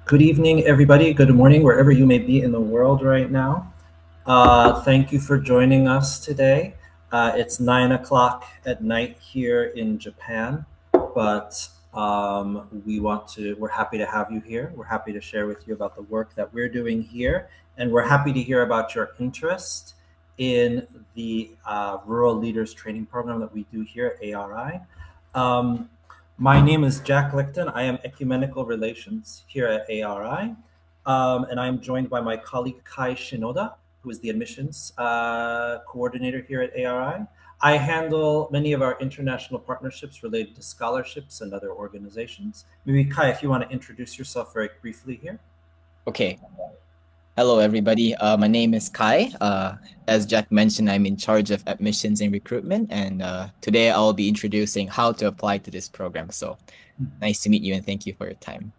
Good evening, everybody. Good morning, wherever you may be in the world right now. Thank you for joining us today. It's 9 o'clock at night here in Japan, but we're happy to have you here. We're happy to share with you about the work that we're doing here, and we're happy to hear about your interest in the Rural Leaders Training Program that we do here at ARI. My name is Jack Lichten. I am Ecumenical Relations here at ARI, and I'm joined by my colleague Kai Shinoda, who is the admissions coordinator here at ARI. I handle many of our international partnerships related to scholarships and other organizations. Maybe Kai, if you want to introduce yourself very briefly here. Okay. Hello, everybody. My name is Kai. As Jack mentioned, I'm in charge of admissions and recruitment, and today I'll be introducing how to apply to this program. So nice to meet you, and thank you for your time.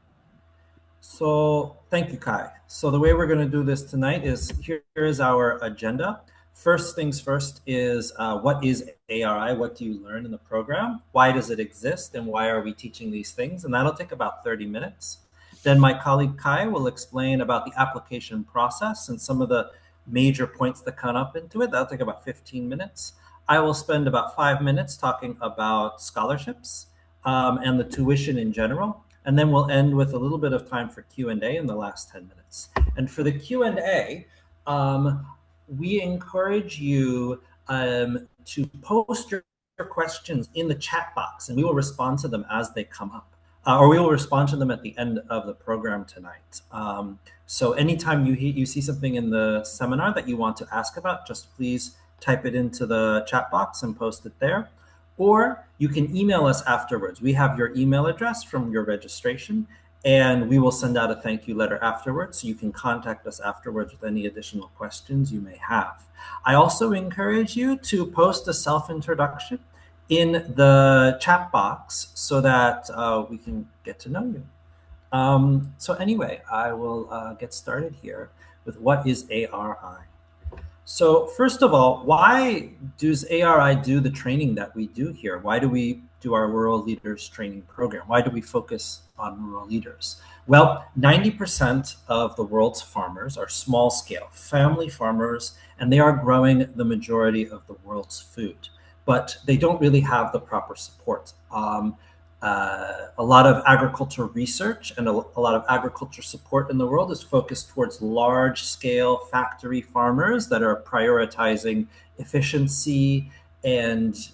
So thank you, Kai. So the way we're going to do this tonight is here is our agenda. First things first is what is ARI? What do you learn in the program? Why does it exist? And why are we teaching these things? And that'll take about 30 minutes. Then my colleague Kai will explain about the application process and some of the major points that come up into it. That'll take about 15 minutes. I will spend about 5 minutes talking about scholarships and the tuition in general. And then we'll end with a little bit of time for Q&A in the last 10 minutes. And for the Q&A, we encourage you to post your questions in the chat box, and we will respond to them as they come up. Or we will respond to them at the end of the program tonight. So anytime you see something in the seminar that you want to ask about, just please type it into the chat box and post it there. Or you can email us afterwards. We have your email address from your registration, and we will send out a thank you letter afterwards, so you can contact us afterwards with any additional questions you may have. I also encourage you to post a self-introduction in the chat box so that we can get to know you. So anyway, I will get started here with what is ARI. So first of all, why does ARI do the training that we do here? Why do we do our Rural Leaders Training Program? Why do we focus on rural leaders? Well, 90% of the world's farmers are small-scale family farmers, and they are growing the majority of the world's food, but they don't really have the proper support. A lot of agriculture research and a lot of agriculture support in the world is focused towards large-scale factory farmers that are prioritizing efficiency and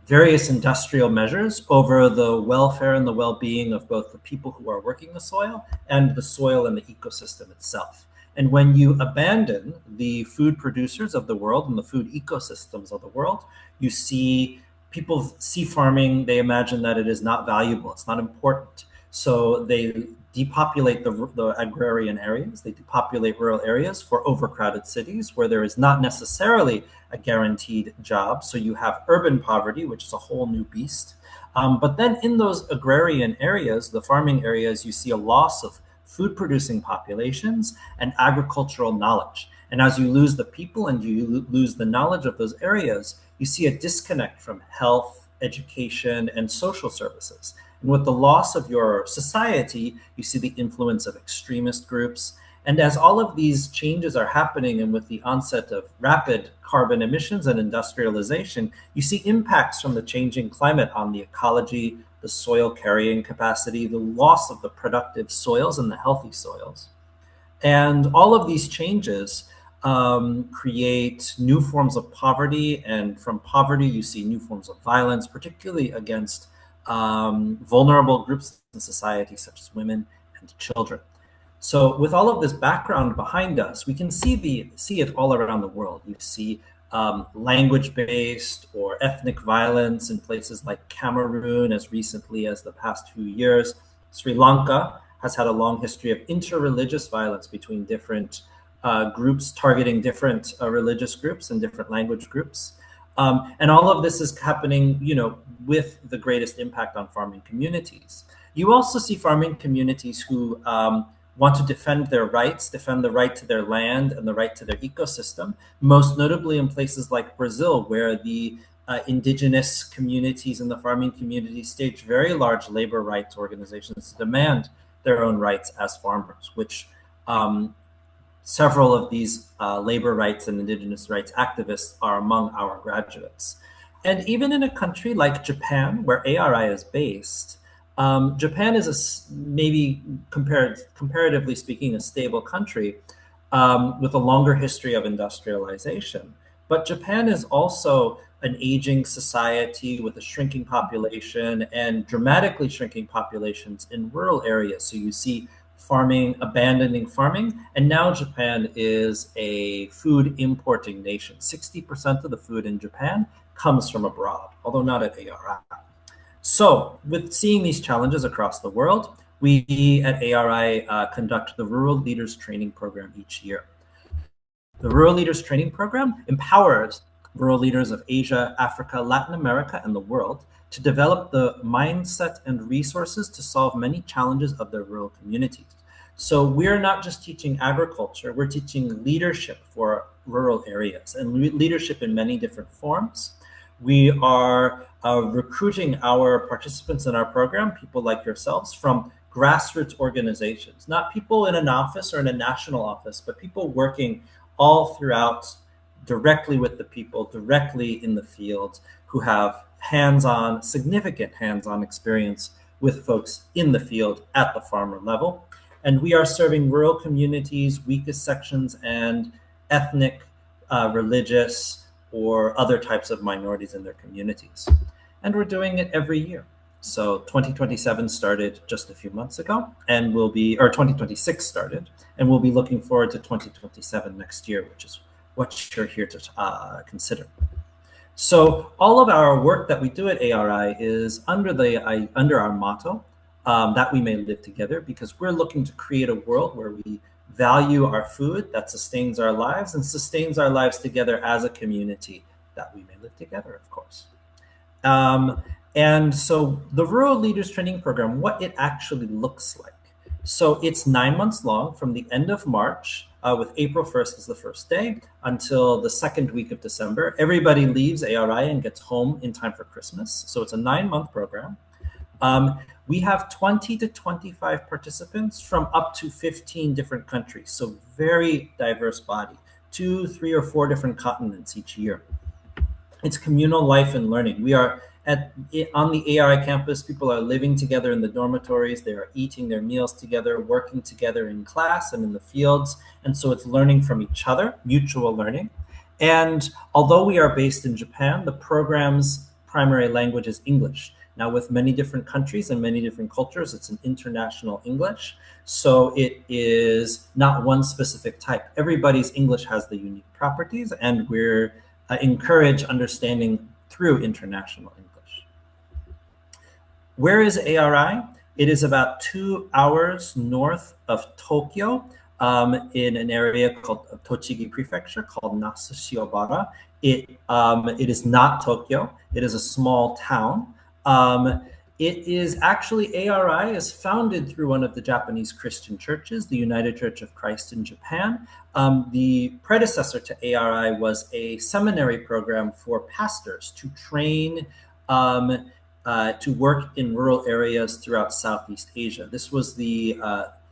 various industrial measures over the welfare and the well-being of both the people who are working the soil and the soil and the ecosystem itself. And when you abandon the food producers of the world and the food ecosystems of the world, you see people see farming, they imagine that it is not valuable, it's not important. So they depopulate the agrarian areas, they depopulate rural areas for overcrowded cities where there is not necessarily a guaranteed job. So you have urban poverty, which is a whole new beast. But then in those agrarian areas, the farming areas, you see a loss of food producing populations and agricultural knowledge. And as you lose the people and you lose the knowledge of those areas, you see a disconnect from health, education, and social services. And with the loss of your society, you see the influence of extremist groups. And as all of these changes are happening, and with the onset of rapid carbon emissions and industrialization, you see impacts from the changing climate on the ecology, the soil carrying capacity, the loss of the productive soils and the healthy soils. And all of these changes create new forms of poverty, and from poverty you see new forms of violence, particularly against vulnerable groups in society such as women and children. So with all of this background behind us, we can see it all around the world. You see language-based or ethnic violence in places like Cameroon as recently as the past few years. Sri Lanka has had a long history of interreligious violence between different groups targeting different religious groups and different language groups. And all of this is happening, with the greatest impact on farming communities. You also see farming communities who want to defend their rights, defend the right to their land and the right to their ecosystem, most notably in places like Brazil, where the indigenous communities and the farming community staged very large labor rights organizations to demand their own rights as farmers, which several of these labor rights and indigenous rights activists are among our graduates. And even in a country like Japan, where ARI is based, Japan is maybe comparatively speaking, a stable country with a longer history of industrialization. But Japan is also an aging society with a shrinking population and dramatically shrinking populations in rural areas. So you see farming, abandoning farming, and now Japan is a food importing nation. 60% of the food in Japan comes from abroad, although not at ARI. So with seeing these challenges across the world, we at ARI conduct the Rural Leaders Training Program each year. The Rural Leaders Training Program empowers rural leaders of Asia, Africa, Latin America, and the world to develop the mindset and resources to solve many challenges of their rural communities. So we're not just teaching agriculture, we're teaching leadership for rural areas and leadership in many different forms. We are recruiting our participants in our program, people like yourselves, from grassroots organizations, not people in an office or in a national office, but people working all throughout, directly with the people, directly in the field, who have hands-on, significant hands-on experience with folks in the field at the farmer level. And we are serving rural communities, weakest sections, and ethnic, religious, or other types of minorities in their communities. And we're doing it every year. So 2027 started just a few months ago, and or 2026 started, and we'll be looking forward to 2027 next year, which is what you're here to consider. So all of our work that we do at ARI is under our motto, that we may live together, because we're looking to create a world where we value our food that sustains our lives and sustains our lives together as a community, that we may live together, of course. And so the Rural Leaders Training Program, what it actually looks like. So it's 9 months long, from the end of March, with April 1st as the first day, until the second week of December. Everybody leaves ARI and gets home in time for Christmas. So it's a 9-month program. We have 20 to 25 participants from up to 15 different countries. So very diverse body, 2, 3, or 4 different continents each year. It's communal life and learning. We are on the ARI campus, people are living together in the dormitories. They are eating their meals together, working together in class and in the fields. And so it's learning from each other, mutual learning. And although we are based in Japan, the program's primary language is English. Now, with many different countries and many different cultures, it's an international English. So it is not one specific type. Everybody's English has the unique properties, and we're encourage understanding through international English. Where is ARI? It is about 2 hours north of Tokyo, in an area called Tochigi Prefecture called Nasu-Shiobara. It is not Tokyo. It is a small town. It is actually, ARI is founded through one of the Japanese Christian churches, the United Church of Christ in Japan. The predecessor to ARI was a seminary program for pastors to train to work in rural areas throughout Southeast Asia. This was the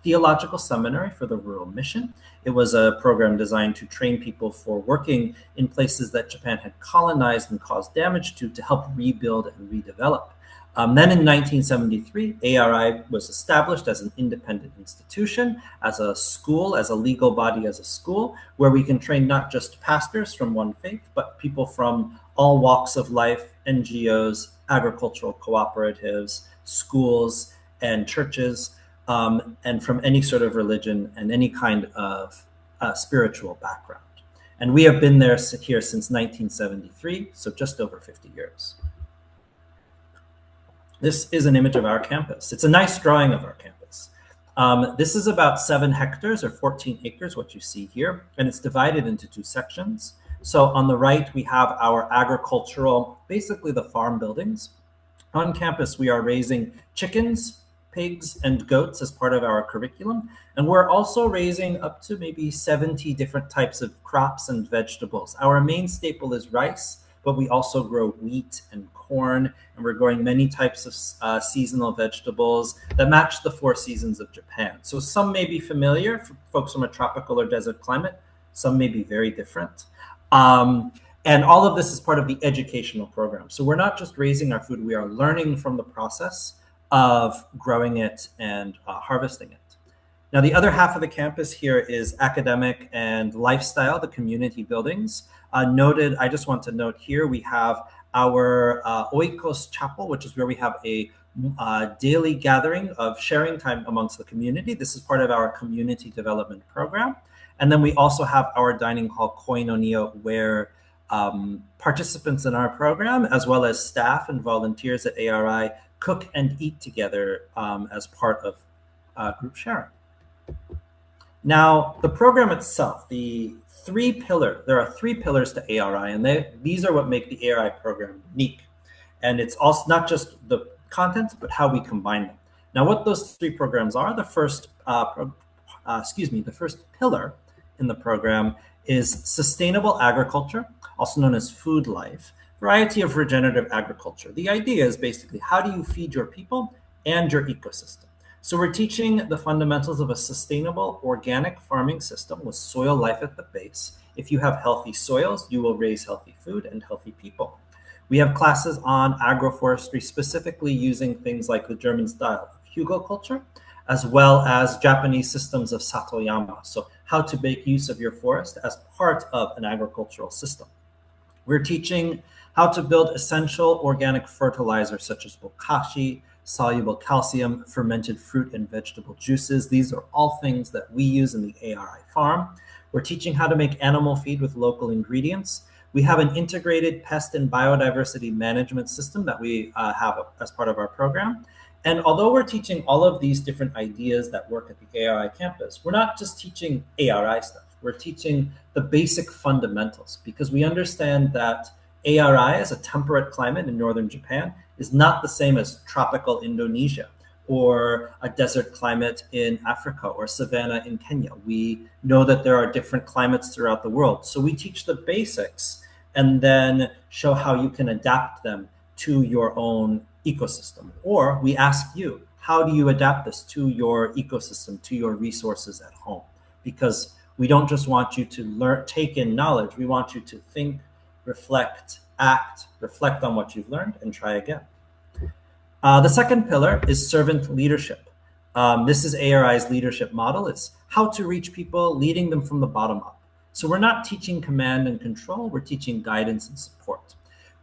Theological Seminary for the Rural Mission. It was a program designed to train people for working in places that Japan had colonized and caused damage to help rebuild and redevelop. Then in 1973, ARI was established as an independent institution, as a school, as a legal body, as a school, where we can train not just pastors from one faith, but people from all walks of life, NGOs, agricultural cooperatives, schools, and churches, and from any sort of religion and any kind of spiritual background. And we have been here since 1973, so just over 50 years. This is an image of our campus. It's a nice drawing of our campus. This is about 7 hectares or 14 acres, what you see here, and it's divided into 2 sections. So on the right, we have our agricultural, basically the farm buildings. On campus, we are raising chickens, pigs, and goats as part of our curriculum. And we're also raising up to maybe 70 different types of crops and vegetables. Our main staple is rice, but we also grow wheat and corn, and we're growing many types of seasonal vegetables that match the 4 seasons of Japan. So some may be familiar for folks from a tropical or desert climate, some may be very different. And all of this is part of the educational program. So we're not just raising our food, we are learning from the process of growing it and harvesting it. Now, the other half of the campus here is academic and lifestyle, the community buildings. I just want to note here, we have our Oikos Chapel, which is where we have a daily gathering of sharing time amongst the community. This is part of our community development program. And then we also have our dining hall, Koinonia, where participants in our program, as well as staff and volunteers at ARI, cook and eat together as part of group sharing. Now, the program itself, there are 3 pillars to ARI, and these are what make the ARI program unique. And it's also not just the contents, but how we combine them. Now, what those 3 programs are, the first pillar in the program is sustainable agriculture, also known as food life, variety of regenerative agriculture. The idea is basically, how do you feed your people and your ecosystem? So we're teaching the fundamentals of a sustainable organic farming system with soil life at the base. If you have healthy soils, you will raise healthy food and healthy people. We have classes on agroforestry, specifically using things like the German style of hugelkultur, as well as Japanese systems of satoyama. So how to make use of your forest as part of an agricultural system. We're teaching how to build essential organic fertilizers such as bokashi, soluble calcium, fermented fruit and vegetable juices. These are all things that we use in the ARI farm. We're teaching how to make animal feed with local ingredients. We have an integrated pest and biodiversity management system that we have as part of our program. And although we're teaching all of these different ideas that work at the ARI campus, we're not just teaching ARI stuff. We're teaching the basic fundamentals, because we understand that ARI, as a temperate climate in northern Japan, is not the same as tropical Indonesia or a desert climate in Africa or savanna in Kenya. We know that there are different climates throughout the world. So we teach the basics and then show how you can adapt them to your own ecosystem. Or we ask you, how do you adapt this to your ecosystem, to your resources at home? Because we don't just want you to take in knowledge. We want you to think, reflect, act, reflect on what you've learned, and try again. The second pillar is servant leadership. This is ARI's leadership model. It's how to reach people, leading them from the bottom up. So we're not teaching command and control, we're teaching guidance and support.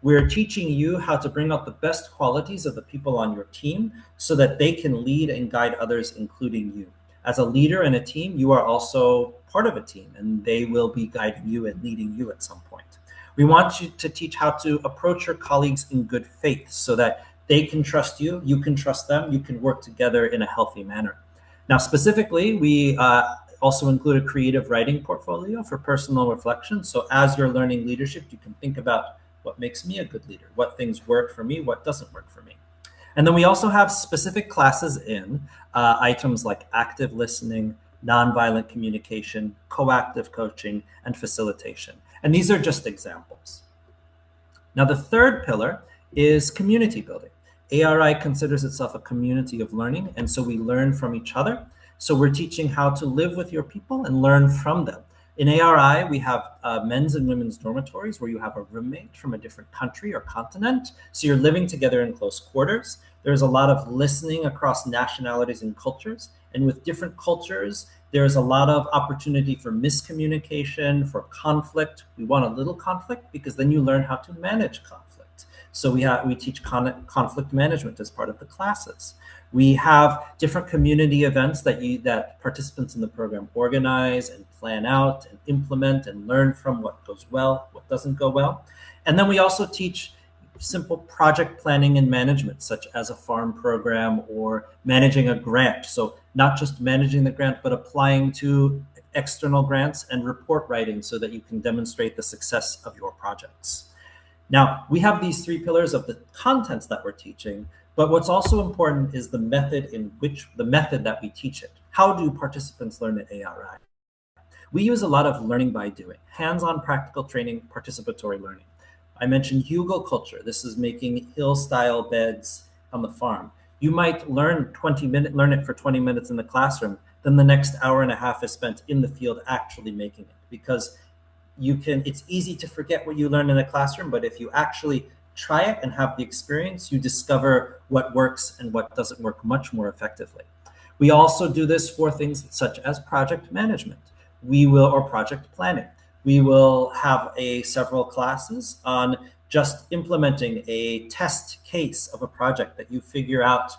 We're teaching you how to bring out the best qualities of the people on your team so that they can lead and guide others, including you. As a leader in a team, you are also part of a team, and they will be guiding you and leading you at some point. We want you to teach how to approach your colleagues in good faith so that they can trust you, you can trust them, you can work together in a healthy manner. Now, specifically, we also include a creative writing portfolio for personal reflection. So as you're learning leadership, you can think about what makes me a good leader, what things work for me, what doesn't work for me. And then we also have specific classes in items like active listening, nonviolent communication, coactive coaching, and facilitation. And these are just examples. Now, the third pillar is community building. ARI considers itself a community of learning, and so we learn from each other. So we're teaching how to live with your people and learn from them. In ARI, we have men's and women's dormitories where you have a roommate from a different country or continent. So you're living together in close quarters. There's a lot of listening across nationalities and cultures. And with different cultures, there's a lot of opportunity for miscommunication, for conflict. We want a little conflict because then you learn how to manage conflict. So we teach conflict management as part of the classes. We have different community events that participants in the program organize and plan out and implement and learn from what goes well, what doesn't go well. And then we also teach simple project planning and management, such as a farm program or managing a grant. So not just managing the grant, but applying to external grants and report writing so that you can demonstrate the success of your projects. Now, we have these 3 pillars of the contents that we're teaching, but what's also important is the method that we teach it. How do participants learn at ARI? We use a lot of learning by doing, hands-on practical training, participatory learning. I mentioned hugel culture. This is making hill-style beds on the farm. You might learn it for 20 minutes in the classroom, then the next hour and a half is spent in the field actually making it, because it's easy to forget what you learn in a classroom, but if you actually try it and have the experience, you discover what works and what doesn't work much more effectively. We also do this for things such as project management. Or project planning. We will have several classes on just implementing a test case of a project that you figure out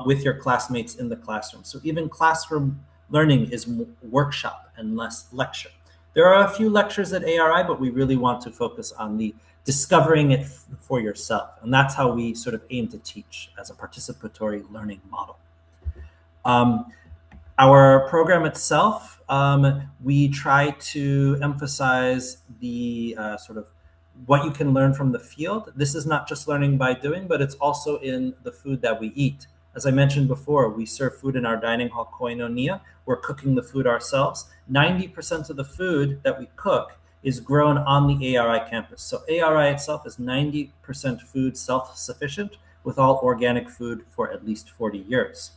with your classmates in the classroom. So even classroom learning is workshop and less lecture. There are a few lectures at ARI, but we really want to focus on the discovering it for yourself. And that's how we sort of aim to teach as a participatory learning model. Our program itself, we try to emphasize the sort of what you can learn from the field. This is not just learning by doing, but it's also in the food that we eat. As I mentioned before, we serve food in our dining hall koinonia. We're cooking the food ourselves. 90% of the food that we cook is grown on the ARI campus. So ARI itself is 90% food self-sufficient with all organic food for at least 40 years.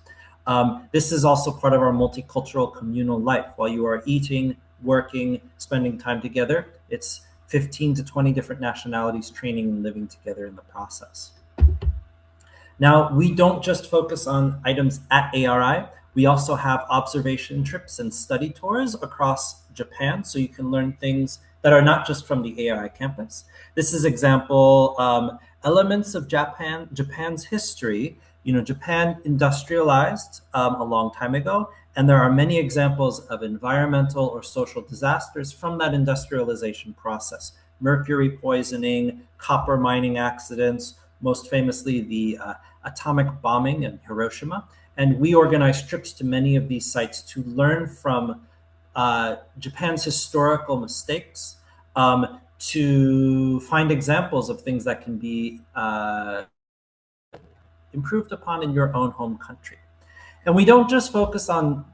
This is also part of our multicultural communal life. While you are eating, working, spending time together, it's 15 to 20 different nationalities training and living together in the process. Now, we don't just focus on items at ARI. We also have observation trips and study tours across Japan, so you can learn things that are not just from the ARI campus. This is example elements of Japan's history. Japan industrialized a long time ago, and there are many examples of environmental or social disasters from that industrialization process. Mercury poisoning, copper mining accidents, most famously the atomic bombing in Hiroshima. And we organize trips to many of these sites to learn from Japan's historical mistakes, to find examples of things that can be improved upon in your own home country. And we don't just focus on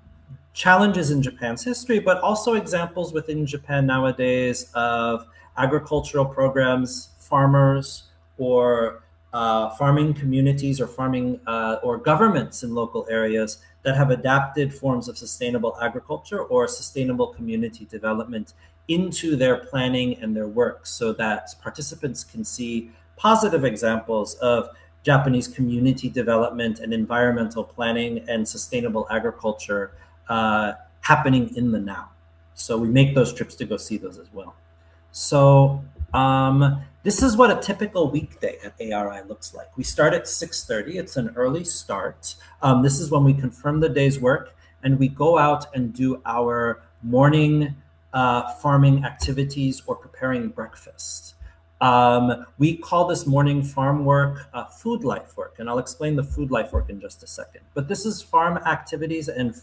challenges in Japan's history, but also examples within Japan nowadays of agricultural programs, farmers, or farming communities, or farming or governments in local areas that have adapted forms of sustainable agriculture or sustainable community development into their planning and their work, so that participants can see positive examples of Japanese community development and environmental planning and sustainable agriculture happening in the now. So we make those trips to go see those as well. So this is what a typical weekday at ARI looks like. We start at 6:30. It's an early start. This is when we confirm the day's work, and we go out and do our morning farming activities or preparing breakfast. We call this morning farm work food life work, and I'll explain the food life work in just a second. But this is farm activities and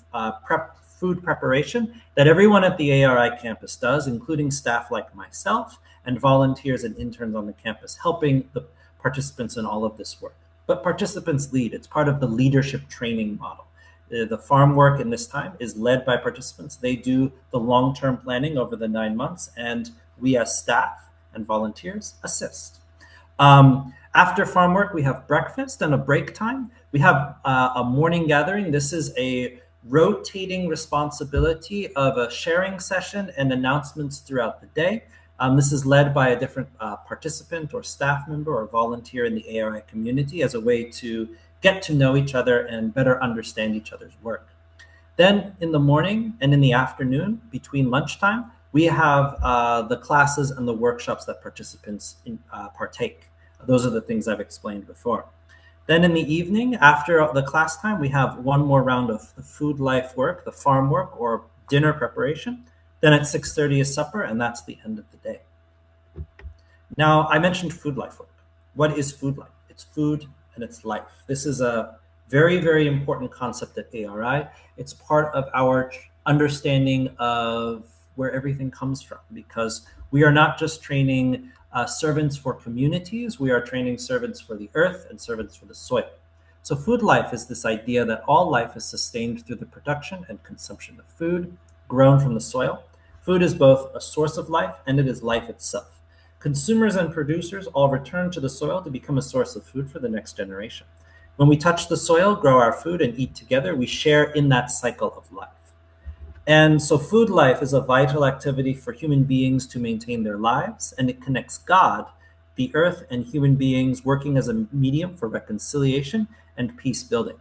food preparation that everyone at the ARI campus does, including staff like myself and volunteers and interns on the campus, helping the participants in all of this work. But participants lead. It's part of the leadership training model. The farm work in this time is led by participants. They do the long-term planning over the 9 months, and we as staff and volunteers assist. After farm work, we have breakfast and a break time. We have a morning gathering. This is a rotating responsibility of a sharing session and announcements throughout the day. This is led by a different participant or staff member or volunteer in the ARI community as a way to get to know each other and better understand each other's work. Then in the morning and in the afternoon, between lunchtime, we have the classes and the workshops that participants partake. Those are the things I've explained before. Then in the evening, after the class time, we have one more round of the food life work, the farm work or dinner preparation. Then at 6:30 is supper, and that's the end of the day. Now, I mentioned food life work. What is food life? It's food and it's life. This is a very, very important concept at ARI. It's part of our understanding of where everything comes from, because we are not just training servants for communities, we are training servants for the earth and servants for the soil. So food life is this idea that all life is sustained through the production and consumption of food grown from the soil. Food is both a source of life and it is life itself. Consumers and producers all return to the soil to become a source of food for the next generation. When we touch the soil, grow our food, and eat together, we share in that cycle of life. And so food life is a vital activity for human beings to maintain their lives, and it connects God, the earth, and human beings, working as a medium for reconciliation and peace building.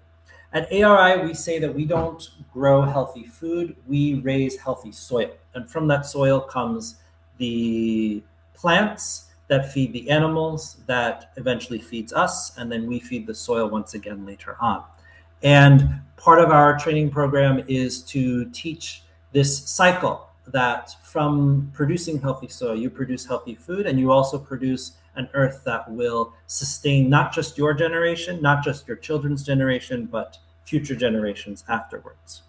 At ARI, we say that we don't grow healthy food, we raise healthy soil. And from that soil comes the plants that feed the animals, that eventually feeds us, and then we feed the soil once again later on. And part of our training program is to teach this cycle that from producing healthy soil, you produce healthy food, and you also produce an earth that will sustain not just your generation, not just your children's generation, but future generations afterwards.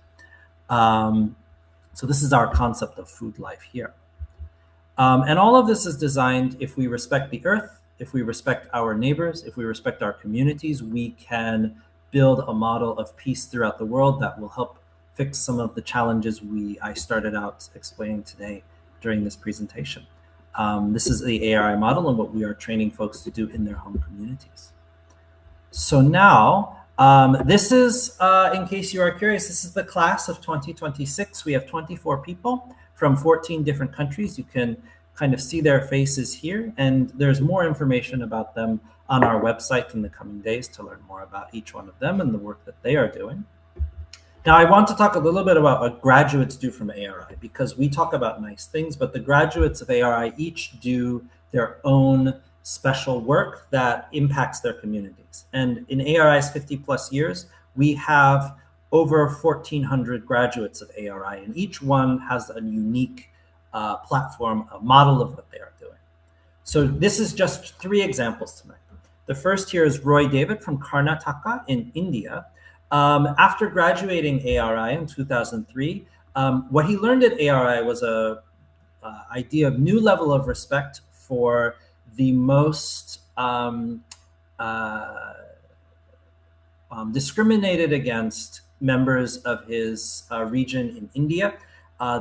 So this is our concept of food life here. And all of this is designed, if we respect the earth, if we respect our neighbors, if we respect our communities, we can build a model of peace throughout the world that will help fix some of the challenges I started out explaining today during this presentation. This is the ARI model and what we are training folks to do in their home communities. So now, this is, in case you are curious, this is the class of 2026. We have 24 people from 14 different countries. You can kind of see their faces here, and there's more information about them on our website in the coming days to learn more about each one of them and the work that they are doing. Now, I want to talk a little bit about what graduates do from ARI, because we talk about nice things, but the graduates of ARI each do their own special work that impacts their communities. And in ARI's 50 plus years, we have over 1,400 graduates of ARI, and each one has a unique platform, a model of what they are doing. So this is just 3 examples tonight. The first here is Roy David from Karnataka in India. After graduating ARI in 2003, what he learned at ARI was a idea of new level of respect for the most discriminated against members of his region in India.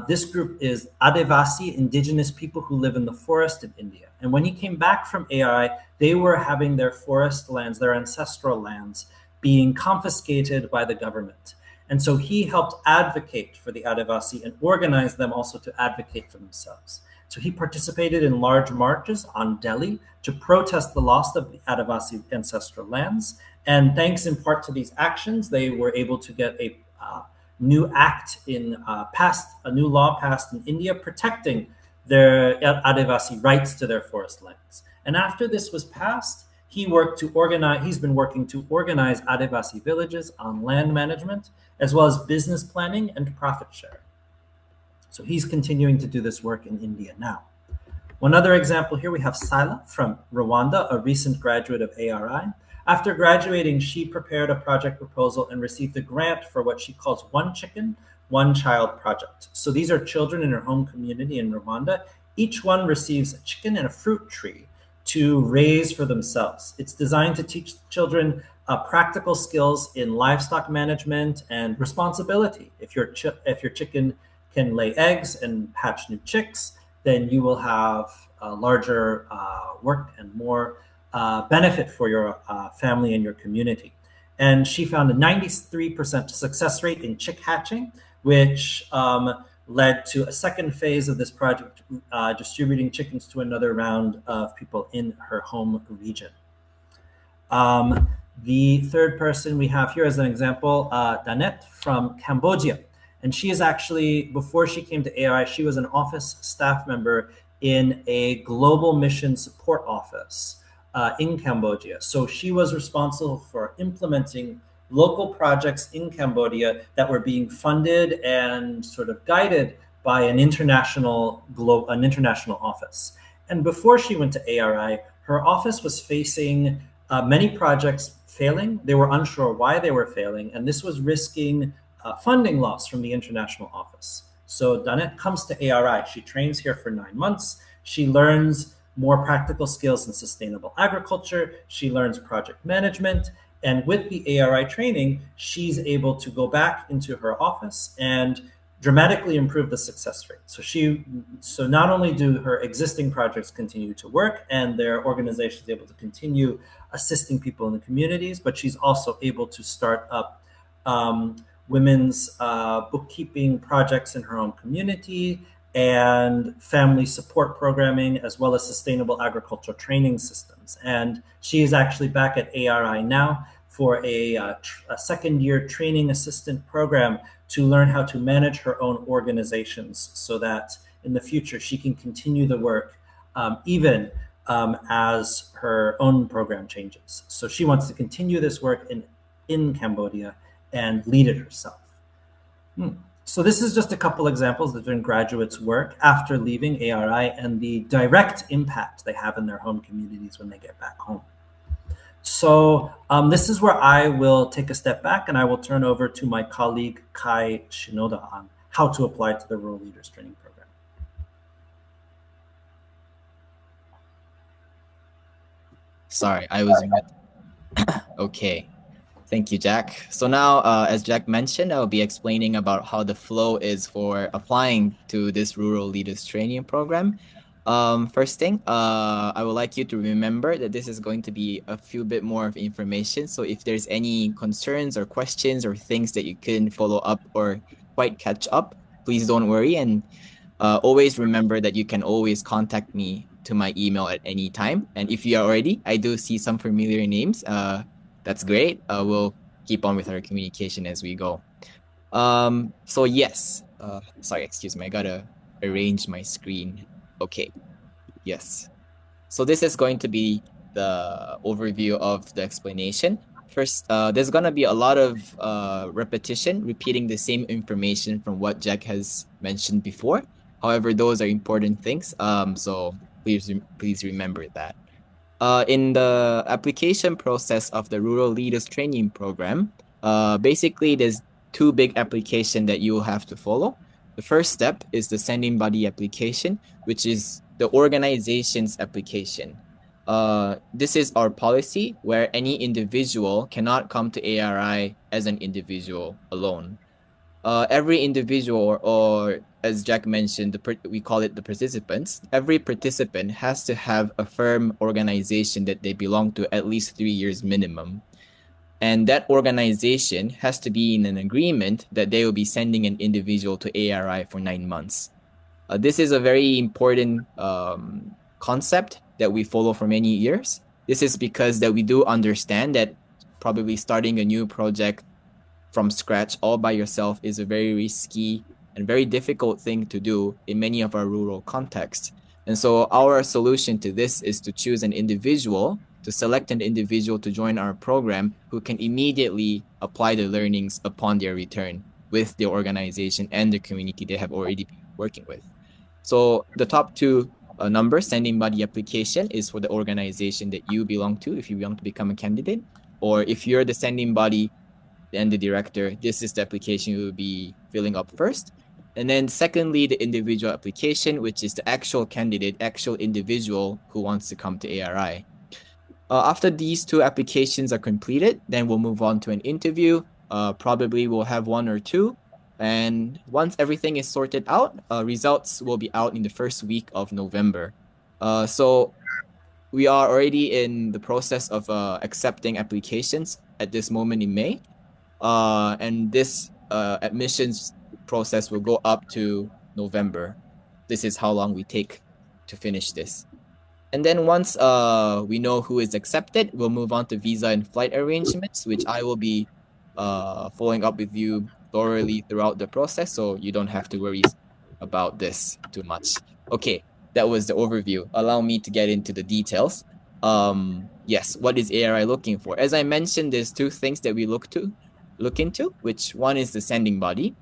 This group is Adivasi, indigenous people who live in the forest in India. And when he came back from ARI, they were having their forest lands, their ancestral lands, being confiscated by the government. And so he helped advocate for the Adivasi and organize them also to advocate for themselves. So he participated in large marches on Delhi to protest the loss of the Adivasi ancestral lands. And thanks in part to these actions, they were able to get a new act a new law passed in India protecting their Adivasi rights to their forest lands. And after this was passed, he's been working to organize Adivasi villages on land management, as well as business planning and profit sharing. So he's continuing to do this work in India now. One other example here, we have Saila from Rwanda, a recent graduate of ARI. After graduating, she prepared a project proposal and received a grant for what she calls One Chicken, One Child project. So these are children in her home community in Rwanda. Each one receives a chicken and a fruit tree to raise for themselves. It's designed to teach children practical skills in livestock management and responsibility. If your chicken can lay eggs and hatch new chicks, then you will have larger work and more benefit for your family and your community. And she found a 93% success rate in chick hatching, which led to a second phase of this project, distributing chickens to another round of people in her home region. The third person we have here as an example, Danette from Cambodia. And she is actually, before she came to ARI, she was an office staff member in a global mission support office in Cambodia. So she was responsible for implementing local projects in Cambodia that were being funded and sort of guided by an international office. And before she went to ARI, her office was facing many projects failing. They were unsure why they were failing, and this was risking funding loss from the international office. So Danette comes to ARI. She trains here for 9 months. She learns more practical skills in sustainable agriculture. She learns project management. And with the ARI training, she's able to go back into her office and dramatically improve the success rate. So not only do her existing projects continue to work and their organization is able to continue assisting people in the communities, but she's also able to start up um, women's bookkeeping projects in her own community and family support programming, as well as sustainable agricultural training systems. And she is actually back at ARI now for a second year training assistant program to learn how to manage her own organizations so that in the future she can continue the work even as her own program changes. So she wants to continue this work in Cambodia and lead it herself. So this is just a couple examples of different graduates' work after leaving ARI and the direct impact they have in their home communities when they get back home. So this is where I will take a step back and I will turn over to my colleague Kai Shinoda on how to apply to the Rural Leaders Training Program. Sorry, I was okay. Thank you, Jack. So now, as Jack mentioned, I'll be explaining about how the flow is for applying to this Rural Leaders Training Program. First thing, I would like you to remember that this is going to be a few bit more of information. So if there's any concerns or questions or things that you couldn't follow up or quite catch up, please don't worry. And always remember that you can always contact me to my email at any time. And if you are already, I do see some familiar names. That's great. We'll keep on with our communication as we go. So yes, sorry, excuse me. I gotta arrange my screen. Okay, yes. So this is going to be the overview of the explanation. First, there's gonna be a lot of repetition, repeating the same information from what Jack has mentioned before. However, those are important things. So please remember that. In the application process of the Rural Leaders Training Program, basically there's two big applications that you will have to follow. The first step is the sending body application, which is the organization's application. This is our policy where any individual cannot come to ARI as an individual alone. Every individual, or as Jack mentioned, we call it the participants. Every participant has to have a firm organization that they belong to at least 3 years minimum. And that organization has to be in an agreement that they will be sending an individual to ARI for 9 months. This is a very important concept that we follow for many years. This is because that we do understand that probably starting a new project from scratch all by yourself is a very risky and very difficult thing to do in many of our rural contexts. And so our solution to this is to choose an individual, to select an individual to join our program who can immediately apply the learnings upon their return with the organization and the community they have already been working with. So the top two numbers, sending body application, is for the organization that you belong to if you want to become a candidate, or if you're the sending body and the director, this is the application you will be filling up first. And then secondly, the individual application, which is the actual candidate, actual individual who wants to come to ARI. After these two applications are completed, then we'll move on to an interview. Probably we'll have one or two. And once everything is sorted out, results will be out in the first week of November. So we are already in the process of accepting applications at this moment in May. And this admissions process will go up to November. This is how long we take to finish this. And then once we know who is accepted, we'll move on to visa and flight arrangements, which I will be following up with you thoroughly throughout the process, so you don't have to worry about this too much. Okay, that was the overview. Allow me to get into the details. Yes, what is ARI looking for? As I mentioned, there's two things that we look into, which one is the sending body.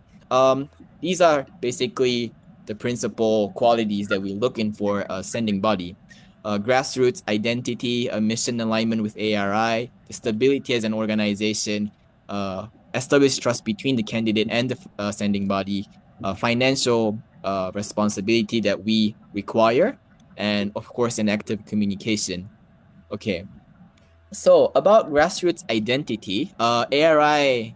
These are basically the principal qualities that we look in for a sending body. Grassroots identity, a mission alignment with ARI, the stability as an organization, established trust between the candidate and the sending body, financial responsibility that we require, and of course, an active communication. Okay. So about grassroots identity, ARI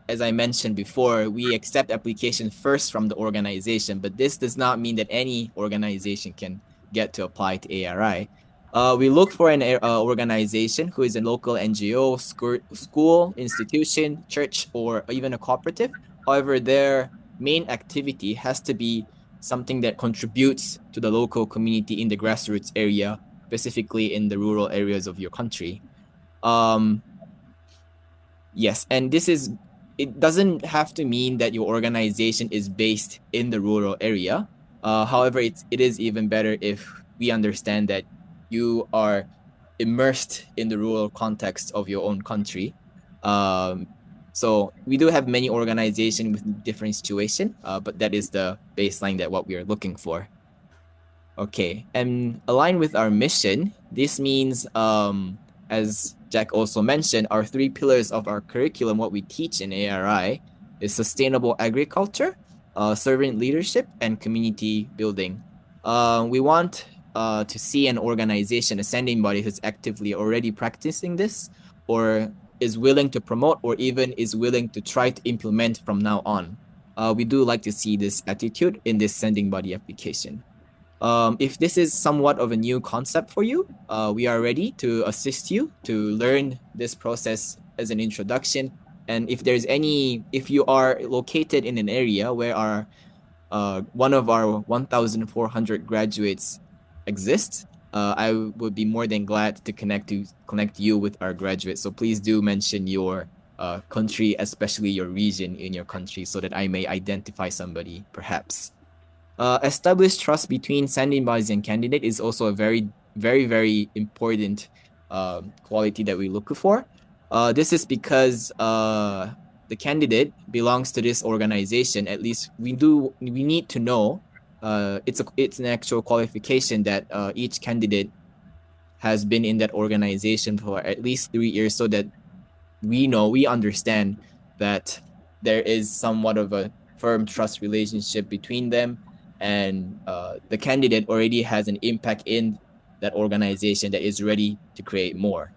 as I mentioned before, we accept applications first from the organization, but this does not mean that any organization can get to apply to ARI. We look for an organization who is a local NGO, school, institution, church, or even a cooperative. However, their main activity has to be something that contributes to the local community in the grassroots area, specifically in the rural areas of your country. Yes, and it doesn't have to mean that your organization is based in the rural area. However, it is even better if we understand that you are immersed in the rural context of your own country. So we do have many organizations with different situation, but that is the baseline that what we are looking for. Okay, and aligned with our mission, this means, as Jack also mentioned, our three pillars of our curriculum, what we teach in ARI, is sustainable agriculture, servant leadership, and community building. We want to see an organization, a sending body who's actively already practicing this, or is willing to promote, or even is willing to try to implement from now on. We do like to see this attitude in this sending body application. If this is somewhat of a new concept for you, we are ready to assist you to learn this process as an introduction. And if you are located in an area where one of our 1,400 graduates exists, I would be more than glad to connect you with our graduates. So please do mention your country, especially your region in your country, so that I may identify somebody, perhaps. Establish trust between sending bodies and candidate is also a very, very, very important quality that we look for. This is because the candidate belongs to this organization. At least we need to know. It's an actual qualification that each candidate has been in that organization for at least 3 years, so that we understand that there is somewhat of a firm trust relationship between them, and the candidate already has an impact in that organization that is ready to create more.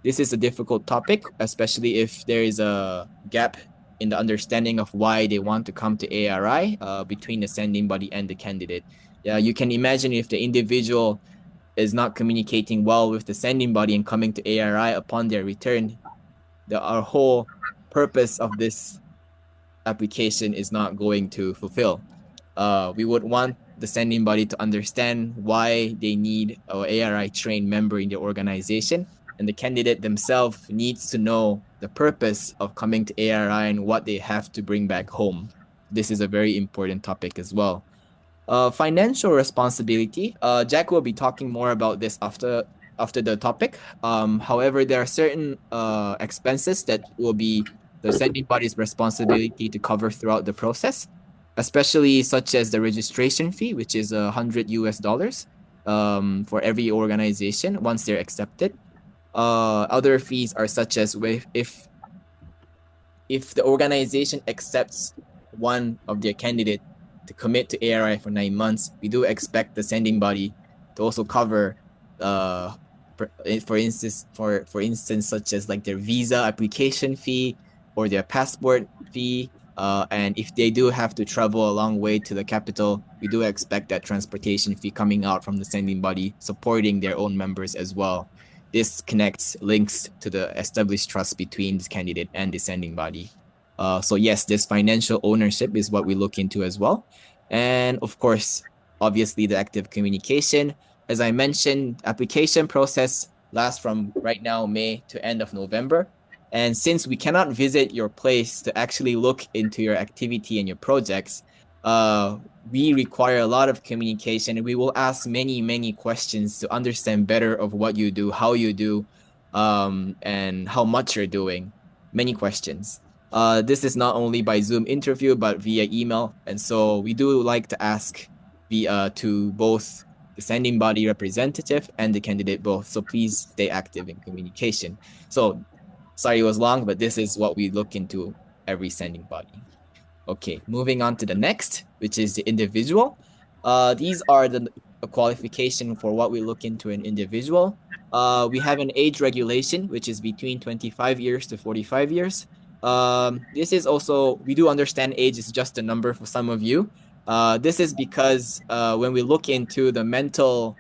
This is a difficult topic, especially if there is a gap in the understanding of why they want to come to ARI between the sending body and the candidate. Yeah, you can imagine if the individual is not communicating well with the sending body and coming to ARI upon their return, our whole purpose of this application is not going to fulfill. We would want the sending body to understand why they need an ARI trained member in the organization, and the candidate themselves needs to know the purpose of coming to ARI and what they have to bring back home. This is a very important topic as well. Financial responsibility. Jack will be talking more about this after the topic. However, there are certain expenses that will be the sending body's responsibility to cover throughout the process, especially such as the registration fee, which is $100 for every organization once they're accepted. Other fees are such as if the organization accepts one of their candidate to commit to ARI for 9 months, we do expect the sending body to also cover, for instance, such as like their visa application fee or their passport fee. And if they do have to travel a long way to the capital, we do expect that transportation fee coming out from the sending body, supporting their own members as well. This links to the established trust between the candidate and the sending body. So yes, this financial ownership is what we look into as well. And of course, obviously the active communication. As I mentioned, application process lasts from right now, May to end of November. And since we cannot visit your place to actually look into your activity and your projects, we require a lot of communication, and we will ask many, many questions to understand better of what you do, how you do, and how much you're doing. Many questions. This is not only by Zoom interview, but via email. And so we do like to ask to both the sending body representative and the candidate both. So please stay active in communication. So sorry it was long, but this is what we look into every sending body. Okay, moving on to the next, which is the individual. These are the qualification for what we look into an individual. We have an age regulation, which is between 25 years to 45 years. This is also, we do understand age is just a number for some of you. This is because when we look into the mental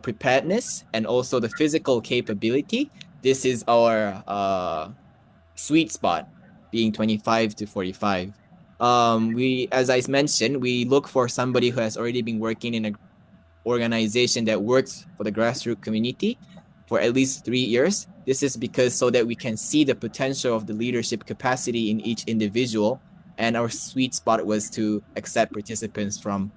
preparedness and also the physical capability, this is our sweet spot, being 25 to 45. As I mentioned, we look for somebody who has already been working in an organization that works for the grassroots community for at least 3 years. This is because so that we can see the potential of the leadership capacity in each individual. And our sweet spot was to accept participants from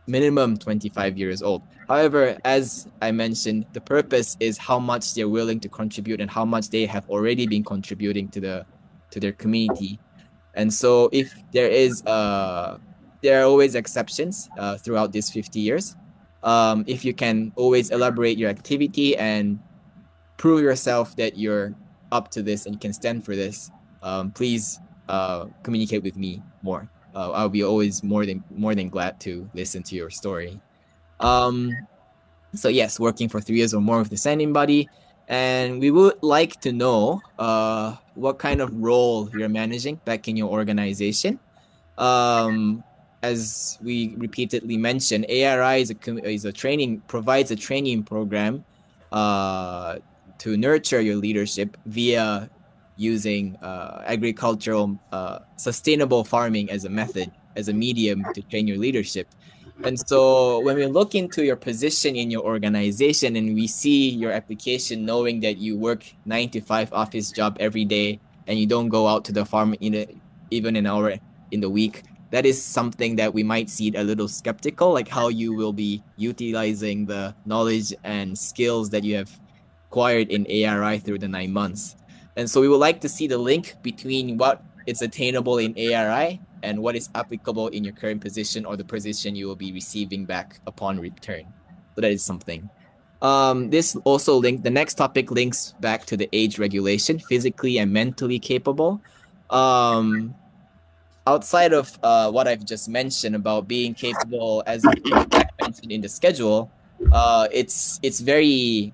minimum 25 years old. However, as I mentioned, the purpose is how much they're willing to contribute and how much they have already been contributing to their community. And so if there are always exceptions throughout these 50 years. If you can always elaborate your activity and prove yourself that you're up to this and you can stand for this, please communicate with me more. I'll be always more than glad to listen to your story. So yes, working for 3 years or more with the sending body, and we would like to know what kind of role you're managing back in your organization. Um, as we repeatedly mentioned, ARI is a training provides a training program uh, to nurture your leadership via using agricultural sustainable farming as a method, as a medium to train your leadership. And so when we look into your position in your organization and we see your application knowing that you work 9 to 5 office job every day and you don't go out to the farm even an hour in the week, that is something that we might see a little skeptical, like how you will be utilizing the knowledge and skills that you have acquired in ARI through the 9 months. And so we would like to see the link between what is attainable in ARI and what is applicable in your current position or the position you will be receiving back upon return. So that is something. The next topic links back to the age regulation, physically and mentally capable. Um, Outside of what I've just mentioned about being capable, as Jack mentioned in the schedule, it's very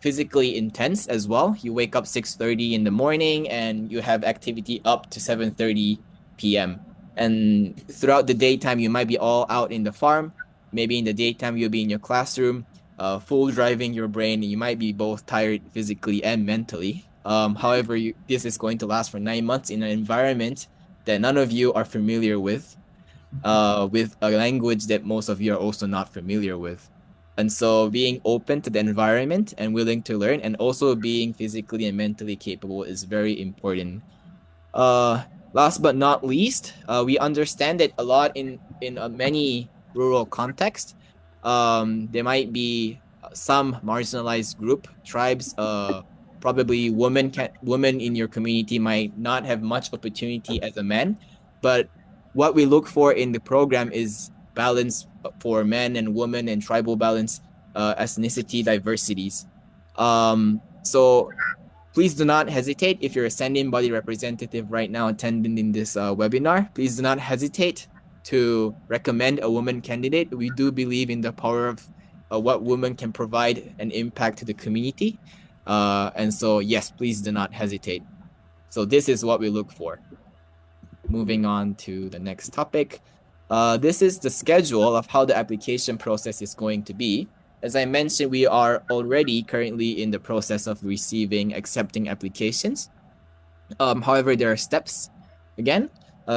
physically intense as well. You wake up 6:30 in the morning and you have activity up to 7:30 p.m. And throughout the daytime, you might be all out in the farm. Maybe in the daytime, you'll be in your classroom, full driving your brain. You might be both tired physically and mentally. However, this is going to last for 9 months in an environment that none of you are familiar with a language that most of you are also not familiar with. And so being open to the environment and willing to learn and also being physically and mentally capable is very important. Uh, Last but not least, we understand that a lot in many rural contexts, there might be some marginalized group tribes. Probably women in your community might not have much opportunity as a man, but what we look for in the program is balance for men and women and tribal balance, ethnicity diversities. So please do not hesitate if you're a sending body representative right now attending in this webinar. Please do not hesitate to recommend a woman candidate. We do believe in the power of what women can provide an impact to the community. And so, yes, please do not hesitate. So this is what we look for. Moving on to the next topic. This is the schedule of how the application process is going to be. As I mentioned, we are already currently in the process of accepting applications. However, there are steps. Again,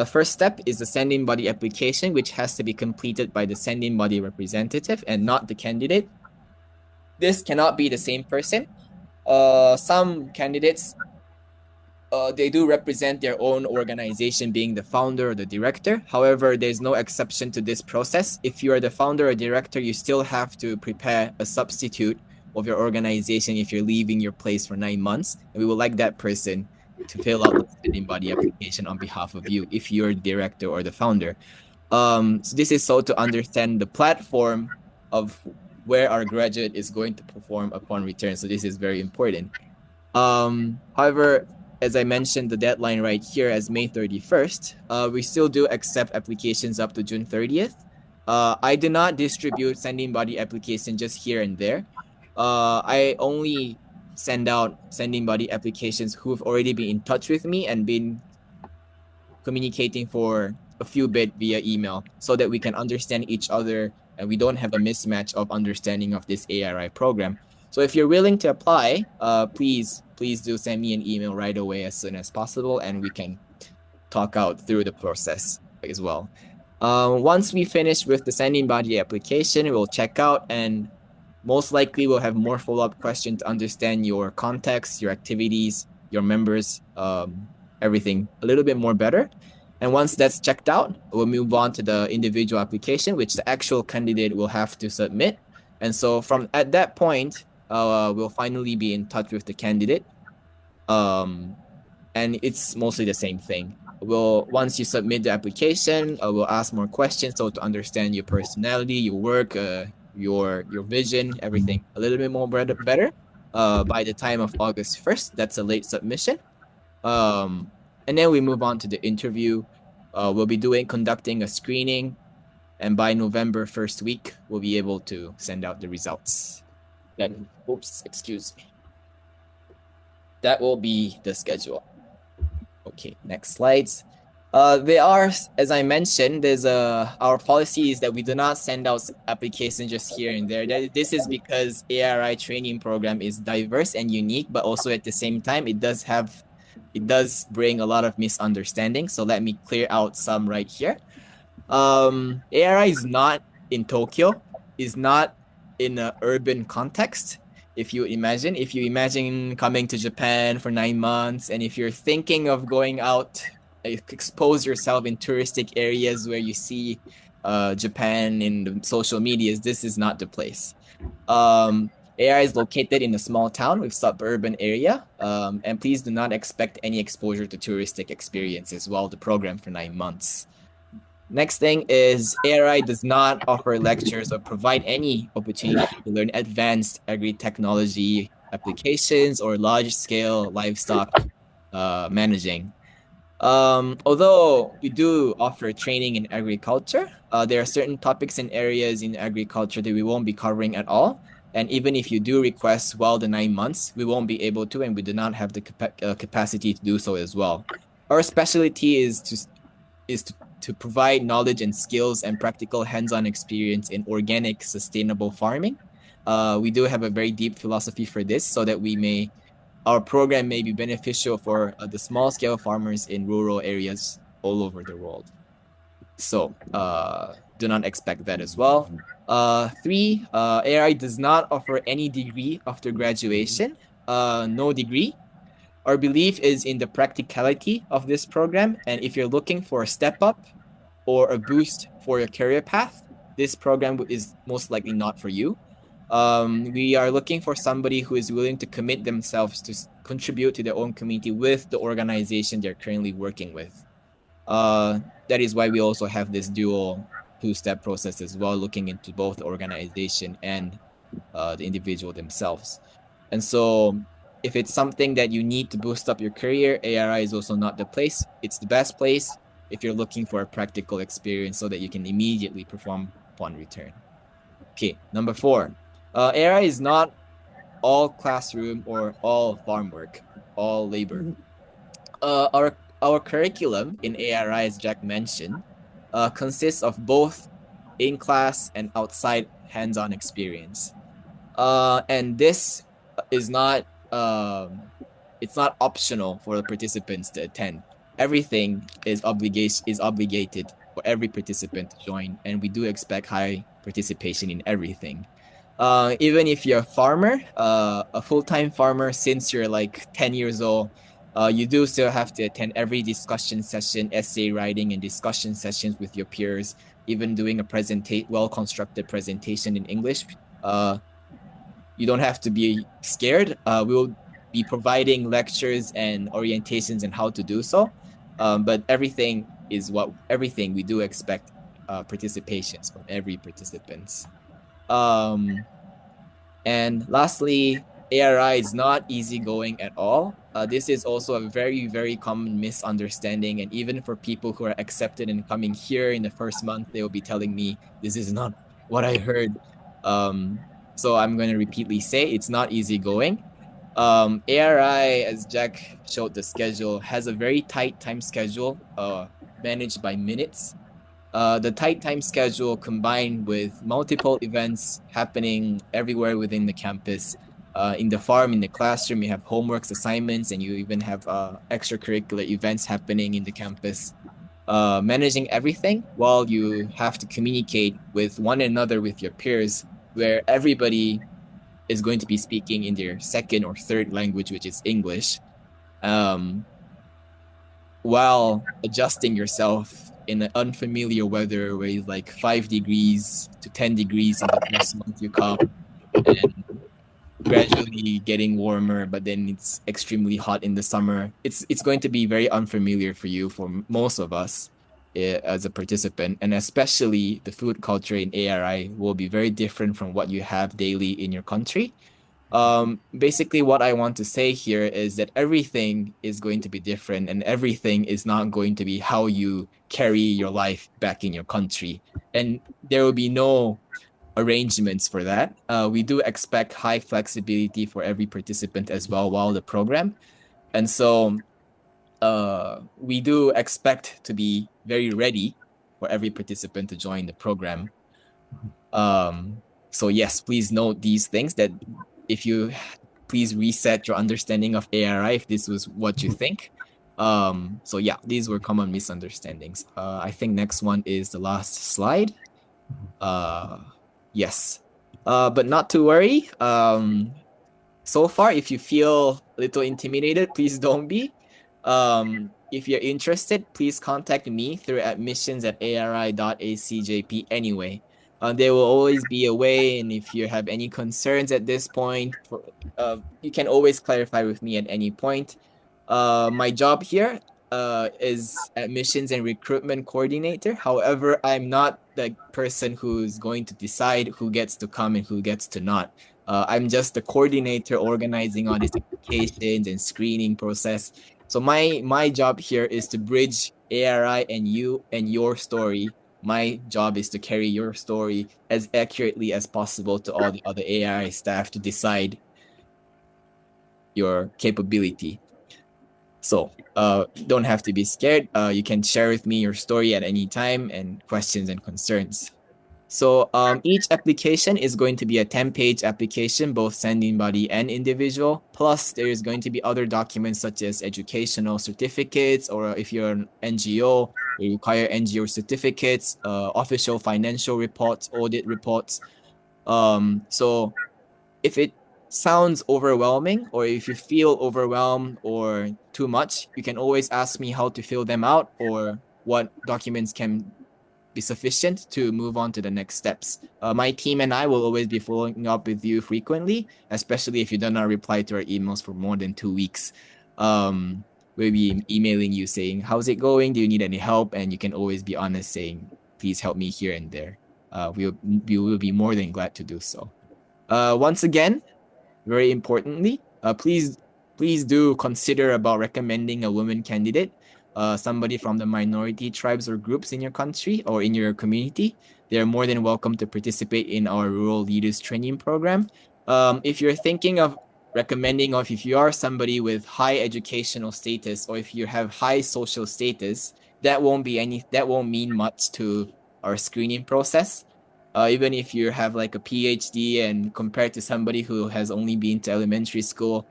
first step is the sending body application, which has to be completed by the sending body representative and not the candidate. This cannot be the same person. Some candidates they do represent their own organization, being the founder or the director. However, there's no exception to this process. If you are the founder or director, you still have to prepare a substitute of your organization if you're leaving your place for 9 months. And we would like that person to fill out the sending body application on behalf of you if you're the director or the founder. So this is so to understand the platform of where our graduate is going to perform upon return. So this is very important. However, as I mentioned, the deadline right here as May 31st, we still do accept applications up to June 30th. I do not distribute sending body application just here and there. I only send out sending buddy applications who've already been in touch with me and been communicating for a few bit via email so that we can understand each other and we don't have a mismatch of understanding of this ARI program. So if you're willing to apply, please do send me an email right away as soon as possible, and we can talk out through the process as well. Once we finish with the sending body application, we'll check out, and most likely we'll have more follow-up questions to understand your context, your activities, your members, everything a little bit more better. And once that's checked out, we'll move on to the individual application, which the actual candidate will have to submit. And so from at that point, we'll finally be in touch with the candidate. And it's mostly the same thing. Once you submit the application, we'll ask more questions so to understand your personality, your work, your vision, everything a little bit more better. By the time of August 1st, that's a late submission. And then we move on to the interview. We'll be conducting a screening, and by November 1st week, we'll be able to send out the results. Then, oops, excuse me. That will be the schedule. Okay, next slides. There are, as I mentioned, our policy is that we do not send out applications just here and there. This is because ARI training program is diverse and unique, but also at the same time, it does bring a lot of misunderstanding. So let me clear out some right here. ARI is not in Tokyo, is not in an urban context. If you imagine coming to Japan for 9 months, and if you're thinking of going out, expose yourself in touristic areas where you see Japan in the social medias, this is not the place. ARI is located in a small town with suburban area, and please do not expect any exposure to touristic experiences while the program for 9 months. Next thing is ARI does not offer lectures or provide any opportunity to learn advanced agri-technology applications or large-scale livestock managing. Although we do offer training in agriculture, there are certain topics and areas in agriculture that we won't be covering at all. And even if you do request well the 9 months, we won't be able to, and we do not have the capacity to do so as well. Our specialty is to provide knowledge and skills and practical hands-on experience in organic, sustainable farming. We do have a very deep philosophy for this so that our program may be beneficial for the small-scale farmers in rural areas all over the world. So do not expect that as well. 3, ARI does not offer any degree after graduation, no degree. Our belief is in the practicality of this program, and if you're looking for a step up or a boost for your career path, this program is most likely not for you. We are looking for somebody who is willing to commit themselves to contribute to their own community with the organization they're currently working with. That is why we also have this dual two-step process as well, looking into both the organization and the individual themselves. And so if it's something that you need to boost up your career, ARI is also not the place. It's the best place if you're looking for a practical experience so that you can immediately perform upon return. Okay, number 4. ARI is not all classroom or all farm work, all labor. Our curriculum in ARI, as Jack mentioned, consists of both in-class and outside hands-on experience. And this is not it's not optional for the participants to attend. Everything is obligated for every participant to join, and we do expect high participation in everything. Even if you're a farmer, a full-time farmer since you're like 10 years old, you do still have to attend every discussion session, essay writing, and discussion sessions with your peers, even doing a well-constructed presentation in English. You don't have to be scared. We'll be providing lectures and orientations on how to do so. But everything we do expect participations from every participants. And lastly, ARI is not easygoing at all. This is also a very, very common misunderstanding. And even for people who are accepted and coming here in the first month, they will be telling me, this is not what I heard. So I'm going to repeatedly say it's not easy going. ARI, as Jack showed the schedule, has a very tight time schedule, managed by minutes. The tight time schedule combined with multiple events happening everywhere within the campus. In the farm, in the classroom, you have homeworks, assignments, and you even have extracurricular events happening in the campus. Managing everything while you have to communicate with one another, with your peers, where everybody is going to be speaking in their second or third language, which is English, um, while adjusting yourself in an unfamiliar weather where it's like 5 degrees to 10 degrees in the first month you come, and gradually getting warmer, but then it's extremely hot in the summer. It's going to be very unfamiliar for you, for most of us, as a participant, and especially the food culture in ARI will be very different from what you have daily in your country. Basically, what I want to say here is that everything is going to be different, and everything is not going to be how you carry your life back in your country. And there will be no arrangements for that. We do expect high flexibility for every participant as well while the program. And so we do expect to be very ready for every participant to join the program. So yes, please note these things, that if you please reset your understanding of ARI if this was what you think. So yeah, these were common misunderstandings. I think next one is the last slide. Uh, yes. But not to worry. So far, if you feel a little intimidated, please don't be. If you're interested, please contact me through admissions@ari.acjp anyway. There will always be a way, and if you have any concerns at this point, you can always clarify with me at any point. My job here is admissions and recruitment coordinator. However, I'm not the person who's going to decide who gets to come and who gets to not. I'm just the coordinator organizing all these applications and screening process. So my job here is to bridge ARI and you and your story. My job is to carry your story as accurately as possible to all the other ARI staff to decide your capability. So you don't have to be scared. You can share with me your story at any time and questions and concerns. So each application is going to be a 10-page application, both sending body and individual. Plus, there is going to be other documents such as educational certificates, or if you're an NGO, you require NGO certificates, official financial reports, audit reports. So if it sounds overwhelming, or if you feel overwhelmed or too much, you can always ask me how to fill them out or what documents can be sufficient to move on to the next steps. My team and I will always be following up with you frequently, especially if you do not reply to our emails for more than 2 weeks. We'll be emailing you saying, how's it going? Do you need any help? And you can always be honest, saying, please help me here and there. We will be more than glad to do so. Once again, very importantly, please do consider about recommending a woman candidate, somebody from the minority tribes or groups in your country or in your community. They're more than welcome to participate in our rural leaders training program. If you're thinking of recommending, or if you are somebody with high educational status, or if you have high social status, that won't mean much to our screening process. Even if you have like a PhD and compared to somebody who has only been to elementary school,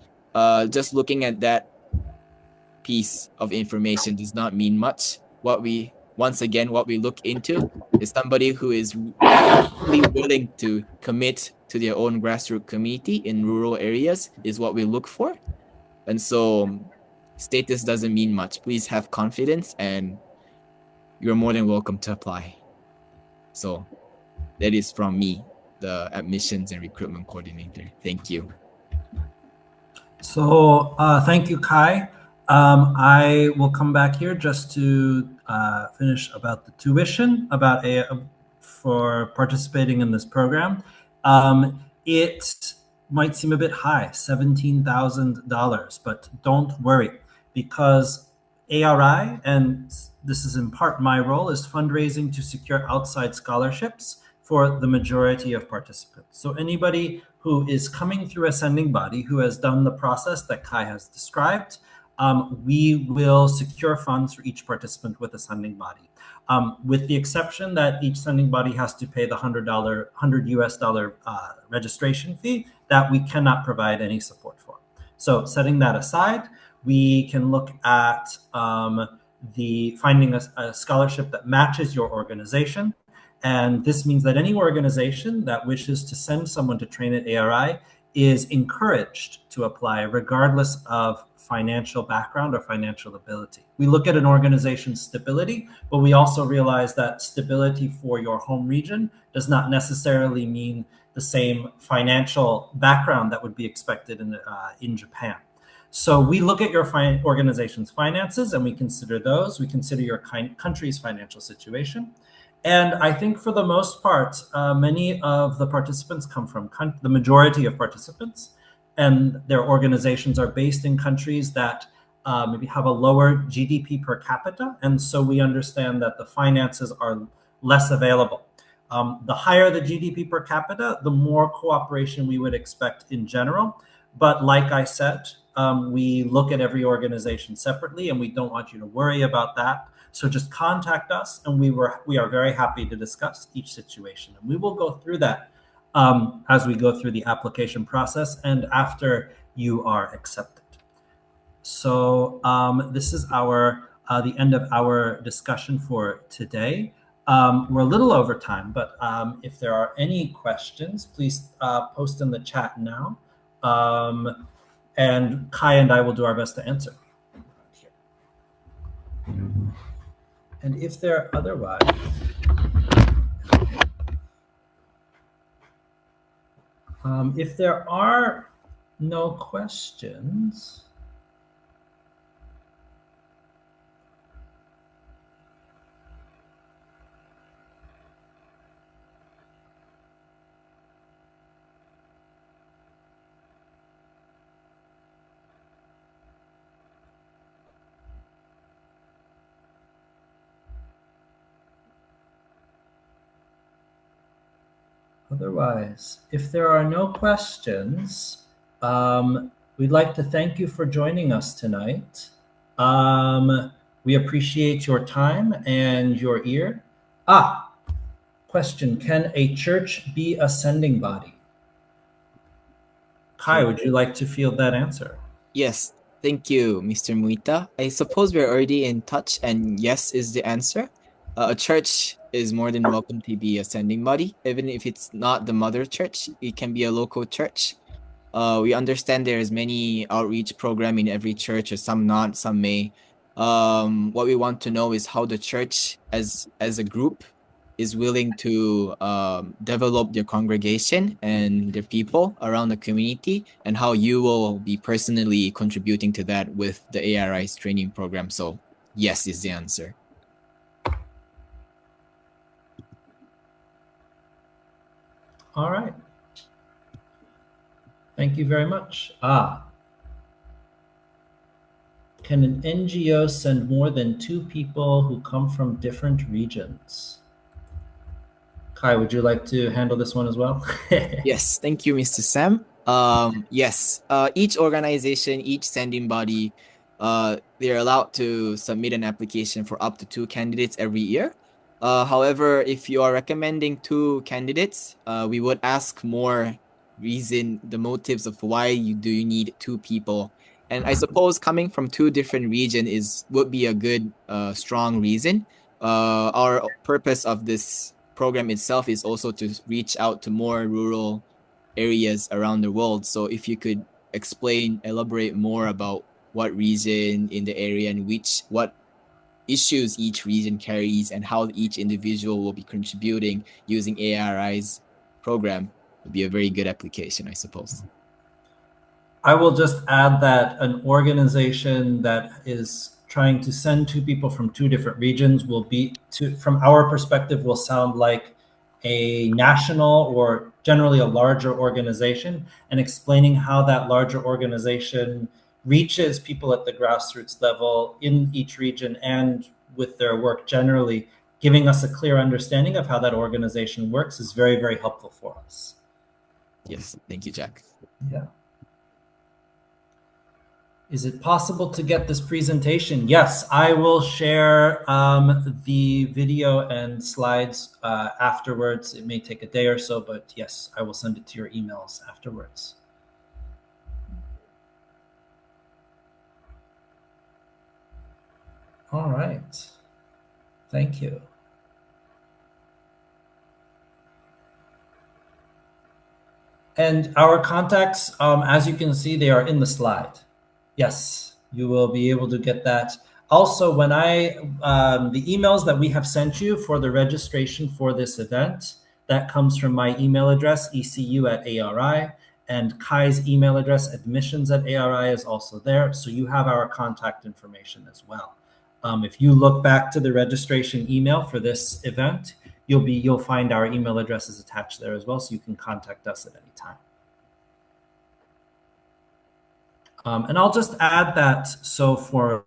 just looking at that piece of information does not mean much. What we look into is somebody who is really willing to commit to their own grassroots community in rural areas is what we look for. And so status doesn't mean much. Please have confidence, and you're more than welcome to apply. So that is from me, the admissions and recruitment coordinator. Thank you. So thank you, Kai. I will come back here just to finish about the tuition for participating in this program. It might seem a bit high, $17,000, but don't worry, because ARI, and this is in part my role, is fundraising to secure outside scholarships for the majority of participants. So anybody who is coming through ascending body, who has done the process that Kai has described, we will secure funds for each participant with ascending body. With the exception that each sending body has to pay the $100 US dollar registration fee that we cannot provide any support for. So setting that aside, we can look at the finding a scholarship that matches your organization. And this means that any organization that wishes to send someone to train at ARI is encouraged to apply regardless of financial background or financial ability. We look at an organization's stability, but we also realize that stability for your home region does not necessarily mean the same financial background that would be expected in Japan. So we look at your organization's finances and we consider those. We consider your country's financial situation. And I think for the most part, many of the participants come from the majority of participants, and their organizations are based in countries that maybe have a lower GDP per capita. And so we understand that the finances are less available. The higher the GDP per capita, the more cooperation we would expect in general. But like I said, we look at every organization separately, and we don't want you to worry about that. So just contact us, and we are very happy to discuss each situation. And we will go through that as we go through the application process and after you are accepted. So this is the end of our discussion for today. We're a little over time, but if there are any questions, please post in the chat now. And Kai and I will do our best to answer. And if there are otherwise, if there are no questions, if there are no questions, we'd like to thank you for joining us tonight. We appreciate your time and your ear. Question, can a church be a sending body? Kai, would you like to field that answer? Yes, thank you, Mr. Muita. I suppose we're already in touch, and yes is the answer. A church is more than welcome to be a sending body, even if it's not the mother church. It can be a local church. We understand there's many outreach program in every church, or some not, some may. What we want to know is how the church as a group is willing to develop their congregation and their people around the community, and how you will be personally contributing to that with the ARI's training program. So yes is the answer. All right. Thank you very much. Can an NGO send more than 2 people who come from different regions? Kai, would you like to handle this one as well? Yes, thank you, Mr. Sam. Yes, each organization, each sending body, they're allowed to submit an application for up to 2 candidates every year. However, if you are recommending 2 candidates, we would ask more the motives of why you need 2 people. And I suppose coming from 2 different regions would be a good, strong reason. Our purpose of this program itself is also to reach out to more rural areas around the world. So if you could elaborate more about what region in the area and what issues each region carries and how each individual will be contributing using ARI's program, would be a very good application, I suppose. I will just add that an organization that is trying to send 2 people from 2 different regions from our perspective, will sound like a national or generally a larger organization, and explaining how that larger organization reaches people at the grassroots level in each region and with their work generally giving us a clear understanding of how that organization works is very, very helpful for us. Yes, thank you, Jack. Yeah. Is it possible to get this presentation? Yes, I will share the video and slides afterwards. It may take a day or so, but yes, I will send it to your emails afterwards. All right. Thank you. And our contacts, as you can see, they are in the slide. Yes, you will be able to get that. Also, when the emails that we have sent you for the registration for this event, that comes from my email address, ecu@ari, and Kai's email address, admissions@ari, is also there. So you have our contact information as well. If you look back to the registration email for this event, you'll find our email addresses attached there as well, so you can contact us at any time. And I'll just add that, so for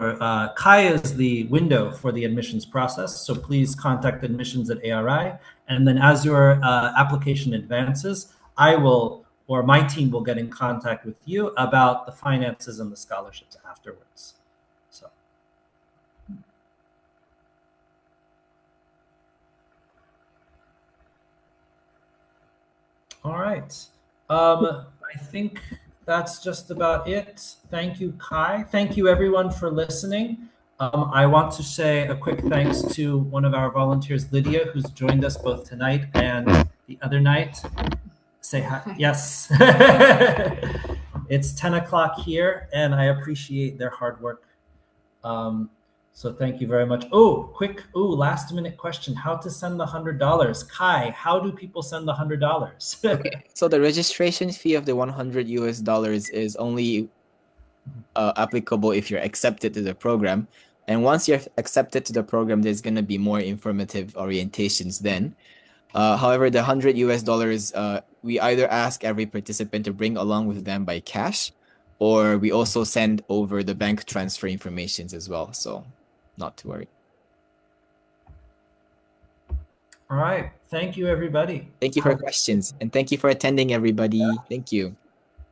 Kai is the window for the admissions process, so please contact admissions@ARI, and then as your application advances, I will, or my team will get in contact with you about the finances and the scholarships afterwards. So. All right. I think that's just about it. Thank you, Kai. Thank you, everyone, for listening. I want to say a quick thanks to one of our volunteers, Lydia, who's joined us both tonight and the other night. Say hi. Yes. It's 10 o'clock here, and I appreciate their hard work. So thank you very much. Last minute question. How to send the $100? Kai, how do people send the $100? Okay, so the registration fee of the $100 is only applicable if you're accepted to the program. And once you're accepted to the program, there's going to be more informative orientations then. However, the $100, we either ask every participant to bring along with them by cash, or we also send over the bank transfer informations as well. So not to worry. All right. Thank you, everybody. Thank you for questions, and thank you for attending, everybody. Thank you.